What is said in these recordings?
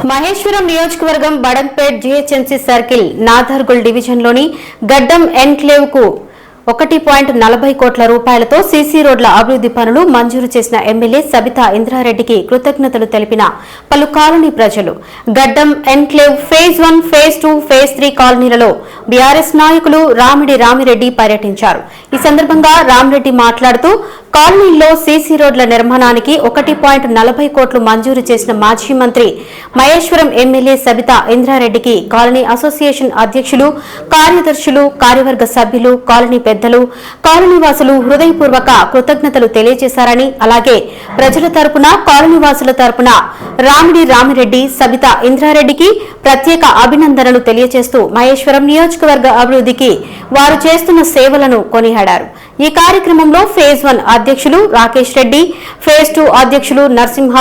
మహేశ్వరం నియోజకవర్గం Badangpet GHMC circle నాథర్గుల్ డివిజన్లోని గడ్డం ఎన్క్లేవ్ కు 1.40 కోట్ల రూపాయలతో సీసీ రోడ్ల అభివృద్ధి పనులు మంజూరు చేసిన ఎమ్మెల్యే సబితా ఇంద్రారెడ్డికి కృతజ్ఞతలు తెలిపిన పలు కాలనీ ప్రజలు. Gaddam enclave phase 1, phase 2, phase 3 కాలనీలలో బీఆర్ఎస్ నాయకులు రామిరెడ్డి పర్యటించారు. ఈ సందర్భంగా రామిరెడ్డి మాట్లాడుతూ కాలనీల్లో సీసీ రోడ్ల నిర్మాణానికి 1.40 కోట్లు మంజూరు చేసిన మాజీ మంత్రి మహేశ్వరం ఎమ్మెల్యే సబితా ఇంద్రారెడ్డికి కాలనీ అసోసియేషన్ అధ్యక్షులు, కార్యదర్శులు, కార్యవర్గ సభ్యులు, కాలనీ పెద్దలు, కాలనీవాసులు హృదయపూర్వక కృతజ్ఞతలు తెలియజేశారని, అలాగే ప్రజల తరపున, కాలనీవాసుల తరపున రామిరెడ్డి సబితా ఇంద్రారెడ్డికి ప్రత్యేక అభినందనలు తెలియజేస్తూ మహేశ్వరం నియోజకవర్గ అభివృద్ధికి వారు చేస్తున్న సేవలను కొనియాడారు. ఈ కార్యక్రమంలో ఫేజ్ 1 అధ్యక్షులు రాకేష్ రెడ్డి, ఫేజ్ 2 అధ్యక్షులు నరసింహ,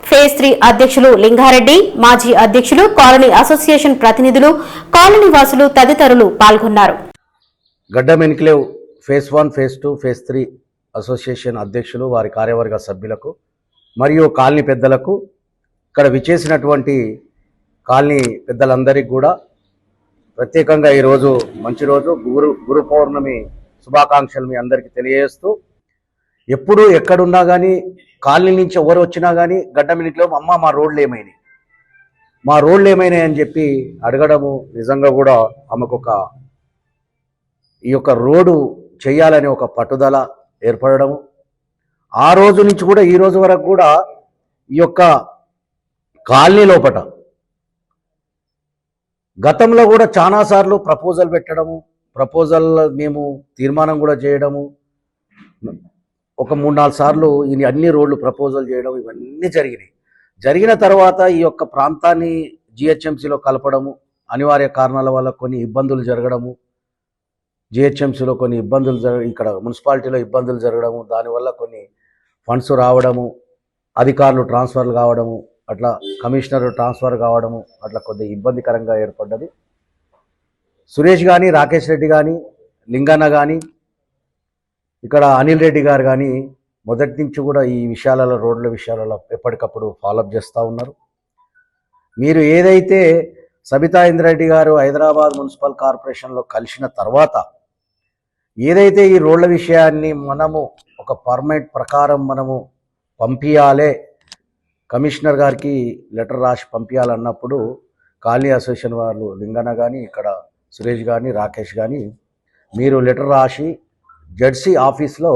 ఫేజ్ 3 అధ్యక్షులు లింగారెడ్డి, మాజీ అధ్యక్షులు, కాలనీ అసోసియేషన్ ప్రతినిధులు, కాలనీ వాసులు తదితరులు పాల్గొన్నారు. గడ్డం enclave phase 1, phase 2, phase 3 association అధ్యక్షులు, వారి కార్యవర్గ సభ్యులకు మరియు కాలనీ పెద్దలకు, ఇక్కడ విచేసినటువంటి కాలనీ పెద్దలందరికీ కూడా ప్రత్యేకంగా ఈరోజు మంచి రోజు, గురు పౌర్ణమి శుభాకాంక్షలు మీ అందరికీ తెలియజేస్తూ, ఎప్పుడు ఎక్కడున్నా కానీ కాలనీ నుంచి ఎవరు వచ్చినా కానీ గడ్డం ఎన్క్లేవ్ అమ్మ మా రోడ్లు ఏమైనాయి అని చెప్పి అడగడము, నిజంగా కూడా ఆమెకు ఈ యొక్క రోడ్డు చేయాలనే ఒక పట్టుదల ఏర్పడము, ఆ రోజు నుంచి కూడా ఈ రోజు వరకు కూడా ఈ యొక్క కాలనీ లోపట గతంలో కూడా చాలాసార్లు ప్రపోజల్ పెట్టడము, ప్రపోజల్ మేము తీర్మానం కూడా చేయడము, ఒక 3-4 సార్లు అన్ని రోడ్లు ప్రపోజల్ చేయడం, ఇవన్నీ జరిగిన తర్వాత ఈ యొక్క ప్రాంతాన్ని జిహెచ్ఎంసీలో కలపడము, అనివార్య కారణాల వల్ల కొన్ని ఇబ్బందులు జరగడము, జిహెచ్ఎంసీలో కొన్ని ఇబ్బందులు ఇక్కడ మున్సిపాలిటీలో ఇబ్బందులు జరగడము, దానివల్ల కొన్ని ఫండ్స్ రావడము, అధికారులు ట్రాన్స్ఫర్లు కావడము, అట్లా కమిషనర్ ట్రాన్స్ఫర్ కావడము, అట్లా కొద్దిగా ఇబ్బందికరంగా ఏర్పడ్డది. సురేష్ కానీ, రాకేష్ రెడ్డి కానీ, లింగన్న కానీ, ఇక్కడ అనిల్ రెడ్డి గారు కానీ మొదటి నుంచి కూడా ఈ విషయాలలో, రోడ్ల విషయాలలో ఎప్పటికప్పుడు ఫాలోఅప్ చేస్తూ ఉన్నారు. మీరు ఏదైతే సబితా ఇంద్రారెడ్డి గారు హైదరాబాద్ మున్సిపల్ కార్పొరేషన్లో కలిసిన తర్వాత ఏదైతే ఈ రోడ్ల విషయాన్ని మనము ఒక పర్మనెంట్ ప్రకారం మనము పంపించాలే, కమిషనర్ గారికి లెటర్ రాసి పంపించాలన్నప్పుడు కాలనీ అసోసియేషన్ వాళ్ళు లింగన్న కానీ, ఇక్కడ సురేష్ కానీ, రాకేష్ కానీ మీరు లెటర్ రాసి జడ్సీ ఆఫీస్లో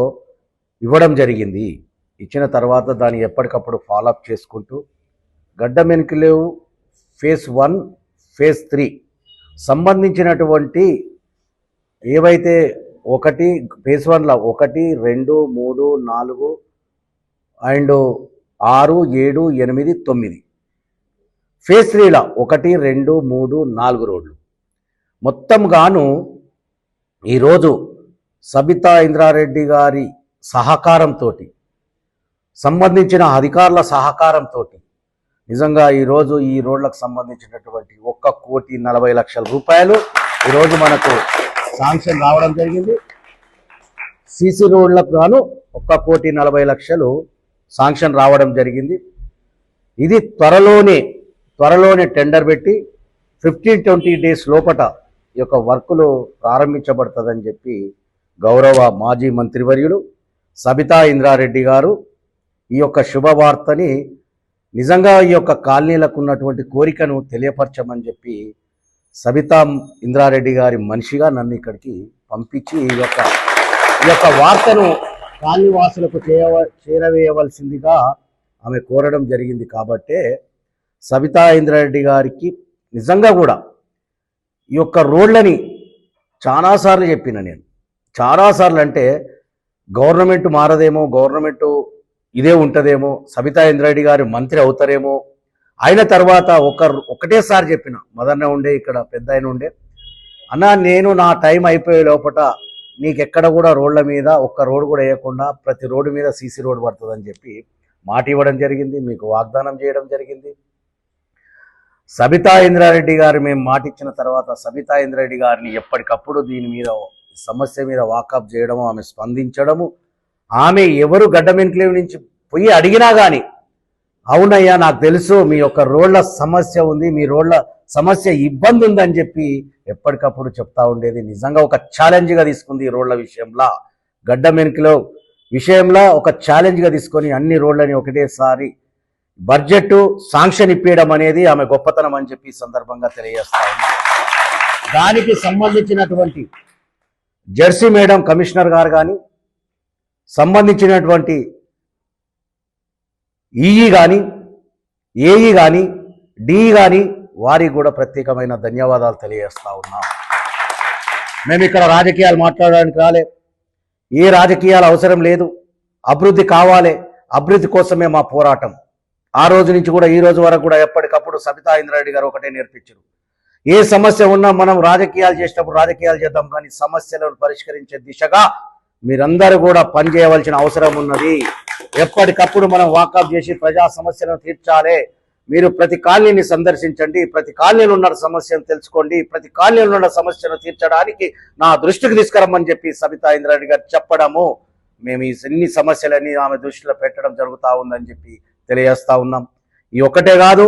ఇవ్వడం జరిగింది. ఇచ్చిన తర్వాత దాన్ని ఎప్పటికప్పుడు ఫాలోఅప్ చేసుకుంటూ గడ్డం ఎన్క్లేవ్ ఫేజ్ 1, ఫేజ్ 3 సంబంధించినటువంటి ఏవైతే ఫేజ్ 1లో 1, 2, 3, 4 అండ్ 6, 7, 8, 9 ఫేజ్ 3లో 1, 2, 3, 4 రోడ్లు మొత్తం గాను ఈరోజు సబితా ఇంద్రారెడ్డి గారి సహకారంతో, సంబంధించిన అధికారుల సహకారంతో నిజంగా ఈరోజు ఈ రోడ్లకు సంబంధించినటువంటి 1,40,00,000 రూపాయలు ఈరోజు మనకు శాంక్షన్ రావడం జరిగింది. సీసీ రోడ్లకు గాను 1,40,00,000 శాంక్షన్ రావడం జరిగింది. ఇది త్వరలోనే టెండర్ పెట్టి 15-20 డేస్ లోపట ఈ యొక్క వర్కులు ప్రారంభించబడుతుందని చెప్పి గౌరవ మాజీ మంత్రివర్యులు సబితా ఇంద్రారెడ్డి గారు ఈ యొక్క శుభవార్తని నిజంగా ఈ యొక్క కాలనీలకు ఉన్నటువంటి కోరికను తెలియపరచమని చెప్పి సబితా ఇంద్రారెడ్డి గారి మనిషిగా నన్ను ఇక్కడికి పంపించి ఈ యొక్క వార్తను కాలనీవాసులకు చేరవేయవలసిందిగా ఆమె కోరడం జరిగింది. కాబట్టే సబితా ఇంద్రారెడ్డి గారికి నిజంగా కూడా ఈ యొక్క రోడ్లని చాలాసార్లు చెప్పిన నేను, చాలాసార్లు అంటే గవర్నమెంట్ మారదేమో, గవర్నమెంట్ ఇదే ఉంటుందేమో, సబితా ఇంద్రారెడ్డి గారు మంత్రి అవుతారేమో, అయిన తర్వాత ఒకటేసారి చెప్పిన, మదన్న ఉండే ఇక్కడ పెద్ద ఆయన ఉండే, అన్నా నేను నా టైం అయిపోయే లోపల నీకెక్కడ కూడా రోడ్ల మీద ఒక్క రోడ్డు కూడా వేయకుండా ప్రతి రోడ్డు మీద సీసీ రోడ్డు పడుతుందని చెప్పి మాట ఇవ్వడం జరిగింది, మీకు వాగ్దానం చేయడం జరిగింది. సబితా ఇంద్రారెడ్డి గారు మేము మాట ఇచ్చిన తర్వాత సబితా ఇంద్రారెడ్డి గారిని ఎప్పటికప్పుడు దీని మీద సమస్య మీద వాకప్ చేయడము, ఆమె స్పందించడము, ఆమె ఎవరు గడ్డం ఎన్క్లేవ్ నుంచి పోయి అడిగినా కానీ అవునయ్యా నాకు తెలుసు మీ యొక్క రోడ్ల సమస్య ఉంది, మీ రోడ్ల సమస్య ఇబ్బంది ఉందని చెప్పి ఎప్పటికప్పుడు చెప్తా ఉండేది. నిజంగా ఒక ఛాలెంజ్గా తీసుకుంది ఈ రోడ్ల విషయంలో, గడ్డం ఎన్నికలో విషయంలో ఒక ఛాలెంజ్గా తీసుకొని అన్ని రోడ్లని ఒకటేసారి బడ్జెట్ శాంక్షన్ ఇప్పించడం అనేది ఆమె గొప్పతనం అని చెప్పి ఈ సందర్భంగా తెలియజేస్తా ఉన్నా. దానికి సంబంధించినటువంటి జెర్సీ మేడం కమిషనర్ గారు కానీ, సంబంధించినటువంటి ఈఈ కానీ, ఏఈ కానీ, డిఈ కానీ వారికి కూడా ప్రత్యేకమైన ధన్యవాదాలు తెలియజేస్తా ఉన్నాం. మేము ఇక్కడ రాజకీయాలు మాట్లాడడానికి రాలే, ఏ రాజకీయాలు అవసరం లేదు, అభివృద్ధి కావాలి, అభివృద్ధి కోసమే మా పోరాటం. ఆ రోజు నుంచి కూడా ఈ రోజు వరకు కూడా ఎప్పటికప్పుడు సబితా ఇంద్రారెడ్డి గారు ఒకటే నేర్పించారు, ఏ సమస్య ఉన్నా మనం రాజకీయాలు చేసేటప్పుడు రాజకీయాలు చేద్దాం, కానీ సమస్యలను పరిష్కరించే దిశగా మీరందరూ కూడా పనిచేయవలసిన అవసరం ఉన్నది. ఎప్పటికప్పుడు మనం వాకప్ చేసి ప్రజా సమస్యలను తీర్చాలి. మీరు ప్రతి కాలనీని సందర్శించండి, ప్రతి కాలనీలో ఉన్న సమస్యను తెలుసుకోండి, ప్రతి కాలనీలో ఉన్న సమస్యను తీర్చడానికి నా దృష్టికి తీసుకురమ్మని చెప్పి సబితా ఇంద్రారెడ్డి గారు చెప్పడము, మేము ఈ అన్ని సమస్యలన్నీ ఆమె దృష్టిలో పెట్టడం జరుగుతూ ఉందని చెప్పి తెలియజేస్తా ఉన్నాం. ఈ ఒక్కటే కాదు,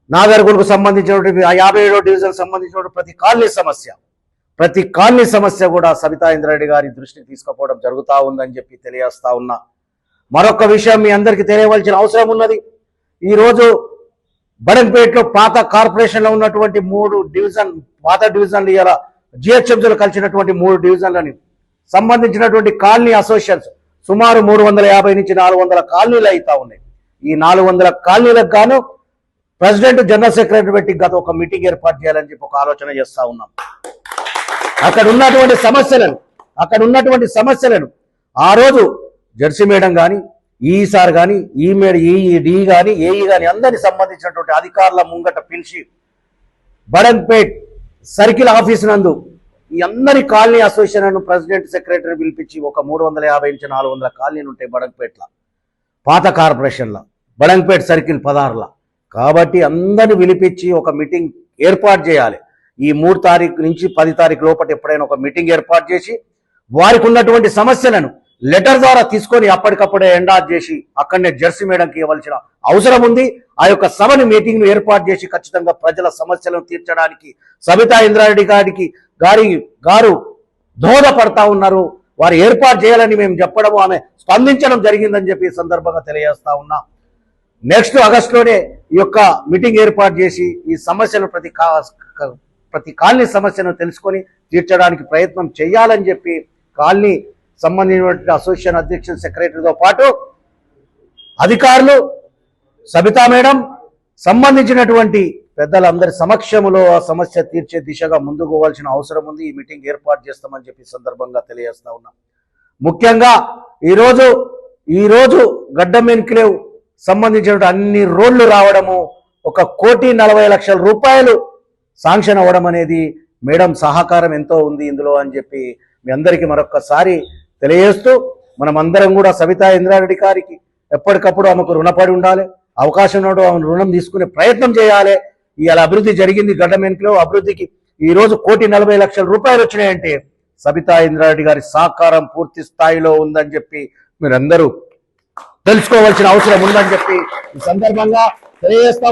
నాగర్గులకు సంబంధించినటువంటి 57వ డివిజన్ సంబంధించిన ప్రతి కాలనీ సమస్య కూడా సబితా ఇంద్రారెడ్డి గారి దృష్టికి తీసుకుపోవడం జరుగుతూ ఉందని చెప్పి తెలియజేస్తా ఉన్నా. మరొక విషయం మీ అందరికీ తెలియవలసిన అవసరం ఉన్నది. ఈరోజు బడంపేటలో పాత కార్పొరేషన్లో ఉన్నటువంటి పాత డివిజన్లు ఇలా జిహెచ్ఎంసీలో కలిసినటువంటి 3 డివిజన్లని సంబంధించినటువంటి కాలనీ అసోసియేషన్స్ సుమారు 350 నుంచి 400 కాలనీలు అవుతా ఉన్నాయి. ఈ 400 కాలనీలకు గాను ప్రెసిడెంట్ జనరల్ సెక్రటరీ పెట్టి గత ఒక మీటింగ్ ఏర్పాటు చేయాలని చెప్పి ఒక ఆలోచన చేస్తా ఉన్నాం. అక్కడ ఉన్నటువంటి సమస్యలను ఆ రోజు జెర్సీ మేడం కానీ, ఈసార్ కానీ, డి కానీ, ఏఈ కానీ అందరికి సంబంధించినటువంటి అధికారుల ముంగట పిలిచి బడంపేట్ సర్కిల్ ఆఫీస్ నందు ఈ అందరి కాలనీ అసోసియేషన్ ప్రెసిడెంట్ సెక్రటరీ పిలిపించి ఒక 350 నుంచి 400 కాలనీలు ఉంటాయి బడంపేట్ల పాత కార్పొరేషన్ల, బడంపేట్ సర్కిల్ 16ల. కాబట్టి అందరిని పిలిపించి ఒక మీటింగ్ ఏర్పాటు చేయాలి. ఈ 3 తారీఖు నుంచి 10 తారీఖు లోపల ఎప్పుడైనా ఒక మీటింగ్ ఏర్పాటు చేసి వారికి ఉన్నటువంటి సమస్యలను లెటర్ ద్వారా తీసుకొని అప్పటికప్పుడే ఎండార్జ్ చేసి అక్కడనే జెర్సీ మేడంకి ఇవ్వాల్సిన అవసరం ఉంది. ఆ యొక్క సభని మీటింగ్ ఏర్పాటు చేసి ఖచ్చితంగా ప్రజల సమస్యలను తీర్చడానికి సబితా ఇంద్రారెడ్డి గారు దోహదపడతా ఉన్నారు. వారు ఏర్పాటు చేయాలని మేము చెప్పడం, ఆమె స్పందించడం జరిగిందని చెప్పి ఈ సందర్భంగా తెలియజేస్తా ఉన్నా. నెక్స్ట్ ఆగస్టులోనే ఈ యొక్క మీటింగ్ ఏర్పాటు చేసి ఈ సమస్యను ప్రతి కాలనీ సమస్యను తెలుసుకొని తీర్చడానికి ప్రయత్నం చేయాలని చెప్పి కాలనీ సంబంధించినటువంటి అసోసియేషన్ అధ్యక్షులు సెక్రటరీతో పాటు అధికారులు, సబితా మేడం, సంబంధించినటువంటి పెద్దలందరి సమక్షంలో ఆ సమస్య తీర్చే దిశగా ముందుకు పోవాల్సిన అవసరం ఉంది. ఈ మీటింగ్ ఏర్పాటు చేస్తామని చెప్పి సందర్భంగా తెలియజేస్తా ఉన్నాం. ముఖ్యంగా ఈరోజు గడ్డం ఎన్క్లేవ్ సంబంధించిన అన్ని రోడ్లు రావడము, 1,40,00,000 రూపాయలు శాంక్షన్ అవ్వడం అనేది మేడం సహకారం ఎంతో ఉంది ఇందులో అని చెప్పి మీ అందరికీ మరొక్కసారి తెలియజేస్తూ, మనమందరం కూడా సబితా ఇంద్రారెడ్డి గారికి ఎప్పటికప్పుడు ఆమెకు రుణపడి ఉండాలి. అవకాశం ఉన్నప్పుడు ఆమె రుణం తీసుకునే ప్రయత్నం చేయాలి. ఇవాళ అభివృద్ధి జరిగింది గడ్డం ఎన్నికలో, అభివృద్ధికి ఈరోజు 1,40,00,000 రూపాయలు వచ్చినాయంటే సబితా ఇంద్రారెడ్డి గారి సహకారం పూర్తి స్థాయిలో ఉందని చెప్పి మీరందరూ తెలుసుకోవాల్సిన అవసరం ఉందని చెప్పి ఈ సందర్భంగా తెలియజేస్తా